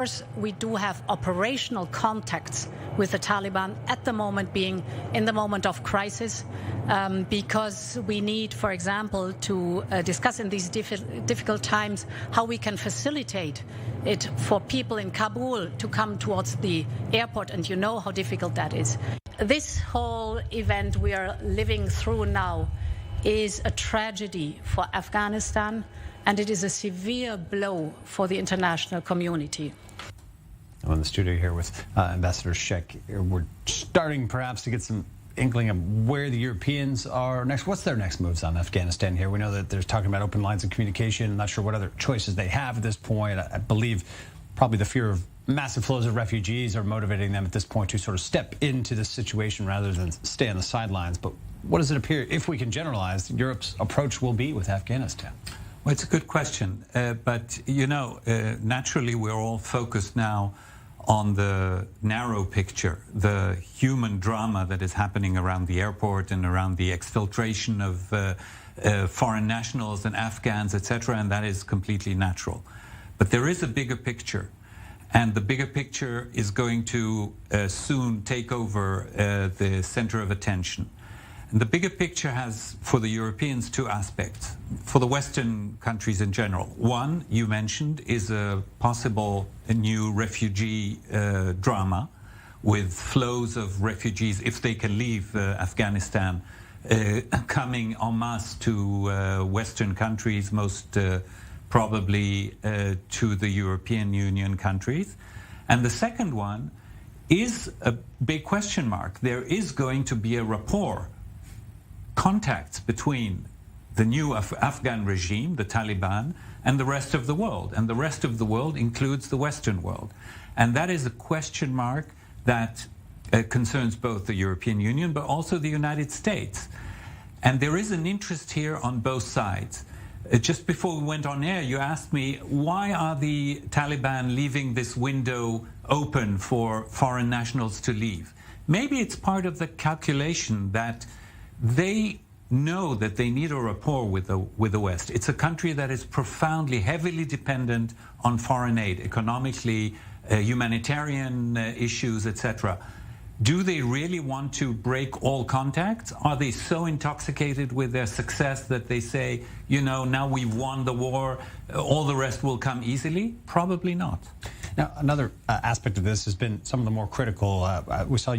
course, we do have operational contacts with the Taliban at the moment, being in the moment of crisis, because we need, for example, to discuss in these difficult times how we can facilitate it for people in Kabul to come towards the airport, and you know how difficult that is. This whole event we are living through now is a tragedy for Afghanistan, and it is a severe blow for the international community. I'm in the studio here with Ambassador Shek. We're starting perhaps to get some inkling of where the Europeans are next. What's their next moves on Afghanistan here? We know that they're talking about open lines of communication. I'm not sure what other choices they have at this point. I believe probably the fear of massive flows of refugees are motivating them at this point to sort of step into this situation rather than stay on the sidelines. But what does it appear, if we can generalize, Europe's approach will be with Afghanistan? Well, it's a good question. But, you know, naturally, we're all focused now on the narrow picture, the human drama that is happening around the airport and around the exfiltration of foreign nationals and Afghans, etc., and that is completely natural. But there is a bigger picture, and the bigger picture is going to soon take over the center of attention. And the bigger picture has, for the Europeans, two aspects. For the Western countries in general, one, you mentioned, is a possible new refugee drama with flows of refugees, if they can leave Afghanistan, coming en masse to Western countries, most probably to the European Union countries. And the second one is a big question mark. There is going to be a rapport, contacts between the new Afghan regime, the Taliban, and the rest of the world. And the rest of the world includes the Western world. And that is a question mark that concerns both the European Union, but also the United States. And there is an interest here on both sides. Just before we went on air, you asked me, why are the Taliban leaving this window open for foreign nationals to leave? Maybe it's part of the calculation that they know that they need a rapport with the West. It's a country that is profoundly, heavily dependent on foreign aid, economically, humanitarian issues, etc. Do they really want to break all contacts? Are they so intoxicated with their success that they say, you know, now we've won the war, all the rest will come easily? Probably not. Now, another aspect of this has been some of the more critical. We saw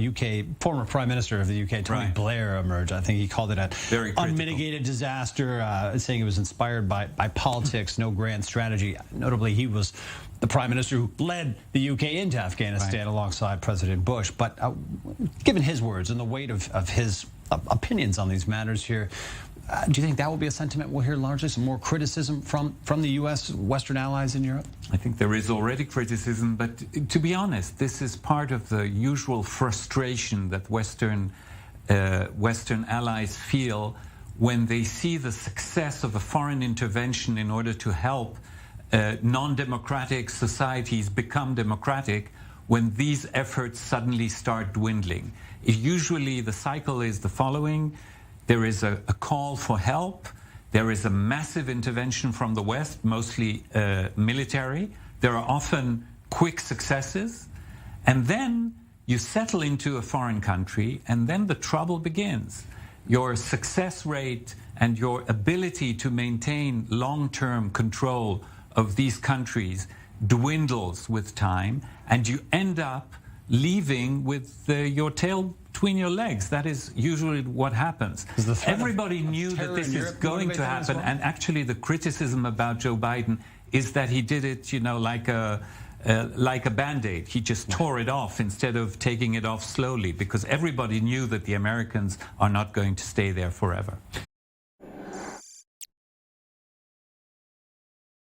former Prime Minister of the UK, Tony Blair, emerge. I think he called it a unmitigated disaster, saying it was inspired by politics, no grand strategy. Notably, he was the Prime Minister who led the UK into Afghanistan alongside President Bush. But given his words and the weight of his opinions on these matters here, do you think that will be a sentiment we'll hear largely, some more criticism from the U.S., Western allies in Europe? I think there is already criticism, but to be honest, this is part of the usual frustration that Western allies feel when they see the success of a foreign intervention in order to help non-democratic societies become democratic, when these efforts suddenly start dwindling. Usually the cycle is the following. There is a call for help. There is a massive intervention from the West, mostly military. There are often quick successes. And then you settle into a foreign country, and then the trouble begins. Your success rate and your ability to maintain long-term control of these countries dwindles with time, and you end up leaving with your tail between your legs. That is usually what happens. Everybody knew that this is going to happen, and actually the criticism about Joe Biden is that he did it, you know, like a Band-Aid. He just tore it off instead of taking it off slowly, because everybody knew that the Americans are not going to stay there forever.